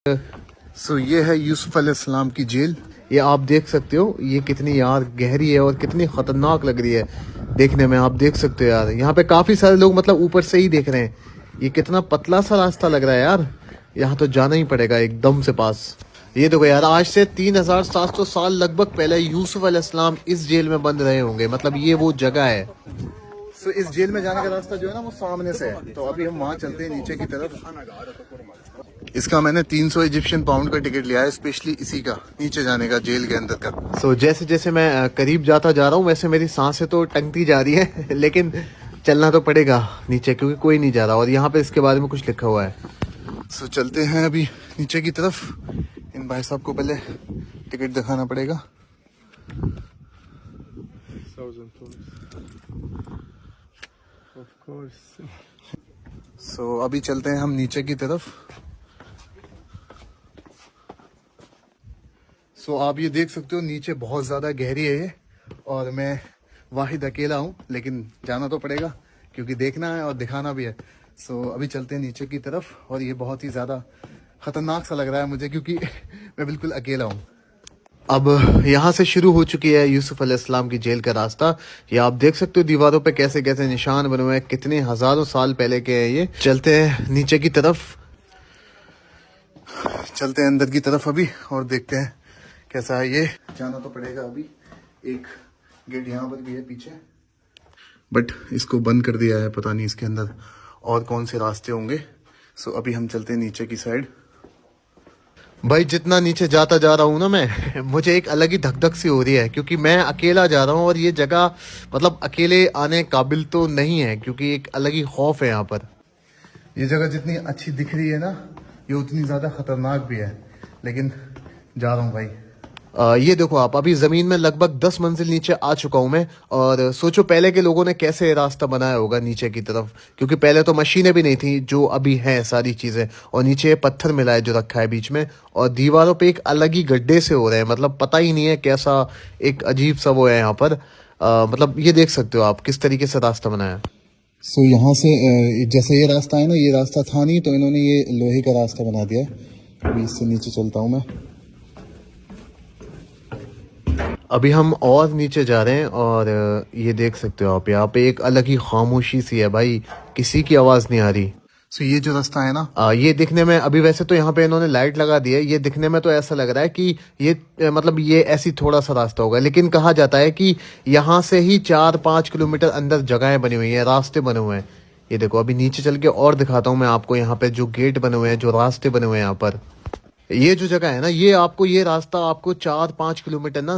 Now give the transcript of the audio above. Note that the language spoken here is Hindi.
ये है यूसुफ अलैहिस्सलाम की जेल। ये आप देख सकते हो ये कितनी यार गहरी है और कितनी खतरनाक लग रही है देखने में। आप देख सकते हो यार, यहाँ पे काफी सारे लोग मतलब ऊपर से ही देख रहे हैं। ये कितना पतला सा रास्ता लग रहा है यार, यहाँ तो जाना ही पड़ेगा एकदम से पास। ये देखो यार, आज से 3700 साल लगभग पहले यूसुफ अलैहिस्सलाम इस जेल में बंद रहे होंगे। मतलब ये वो जगह है। तो इस जेल में जाने का रास्ता जो है ना वो सामने से है। तो अभी हम वहाँ चलते हैं नीचे की तरफ। इसका मैंने 300 इजिप्शियन पाउंड का टिकट लिया है स्पेशली इसी का, नीचे जाने का, जेल के अंदर का। जैसे जैसे मैं करीब जाता जा रहा हूँ वैसे मेरी सांसें तो टंगती जा रही है लेकिन चलना तो पड़ेगा नीचे, क्योंकि कोई नहीं जा रहा और यहाँ पे इसके बारे में कुछ लिखा हुआ है। चलते हैं अभी नीचे की तरफ। इन भाई साहब को पहले टिकट दिखाना पड़ेगा। अभी चलते हैं हम नीचे की तरफ। आप ये देख सकते हो नीचे बहुत ज़्यादा गहरी है ये, और मैं वाहिद अकेला हूँ, लेकिन जाना तो पड़ेगा क्योंकि देखना है और दिखाना भी है। अभी चलते हैं नीचे की तरफ। और ये बहुत ही ज़्यादा ख़तरनाक सा लग रहा है मुझे क्योंकि मैं बिल्कुल अकेला हूँ। अब यहाँ से शुरू हो चुकी है यूसुफ अलैहिस्सलाम की जेल का रास्ता। ये आप देख सकते हो दीवारों पे कैसे कैसे निशान बने हुए हैं, कितने हज़ारों साल पहले के हैं ये। चलते हैं नीचे की तरफ, चलते हैं अंदर की तरफ अभी और देखते हैं कैसा है ये। जाना तो पड़ेगा अभी। एक गेट यहाँ पर भी है पीछे, बट इसको बंद कर दिया है, पता नहीं इसके अंदर और कौन से रास्ते होंगे। अभी हम चलते हैं नीचे की साइड। भाई जितना नीचे जाता जा रहा हूँ ना मैं मुझे एक अलग ही धक धक सी हो रही है क्योंकि मैं अकेला जा रहा हूँ और ये जगह मतलब अकेले आने काबिल तो नहीं है, क्योंकि एक अलग ही खौफ है यहाँ पर। ये जगह जितनी अच्छी दिख रही है ना ये उतनी ज़्यादा खतरनाक भी है, लेकिन जा रहा हूँ भाई। ये देखो आप, अभी ज़मीन में लगभग 10 मंजिल नीचे आ चुका हूँ मैं। और सोचो पहले के लोगों ने कैसे रास्ता बनाया होगा नीचे की तरफ, क्योंकि पहले तो मशीनें भी नहीं थी जो अभी हैं सारी चीज़ें। और नीचे पत्थर मिला है जो रखा है बीच में, और दीवारों पे एक अलग ही गड्ढे से हो रहे हैं। मतलब पता ही नहीं है कैसा एक अजीब सा वो है यहाँ पर। मतलब ये देख सकते हो आप किस तरीके से रास्ता बनाया है। यहाँ से जैसे ये रास्ता है ना, ये रास्ता था नहीं तो इन्होंने ये लोहे का रास्ता बना दिया है। अभी इससे नीचे चलता हूँ मैं। अभी हम और नीचे जा रहे हैं और ये देख सकते हो आप, यहाँ पे एक अलग ही खामोशी सी है भाई, किसी की आवाज़ नहीं आ रही। ये जो रास्ता है ना ये दिखने में, अभी वैसे तो यहाँ पे इन्होंने लाइट लगा दी है, ये दिखने में तो ऐसा लग रहा है कि ये मतलब ये ऐसी थोड़ा सा रास्ता होगा, लेकिन कहा जाता है कि यहाँ से ही 4-5 किलोमीटर अंदर जगहें बनी हुई हैं, रास्ते बने हुए हैं। ये देखो अभी नीचे चल के और दिखाता हूँ मैं आपको, यहाँ पे जो गेट बने हुए हैं, जो रास्ते बने हुए हैं यहाँ पर। ये जो जगह है ना, ये रास्ता आपको 4-5 किलोमीटर ना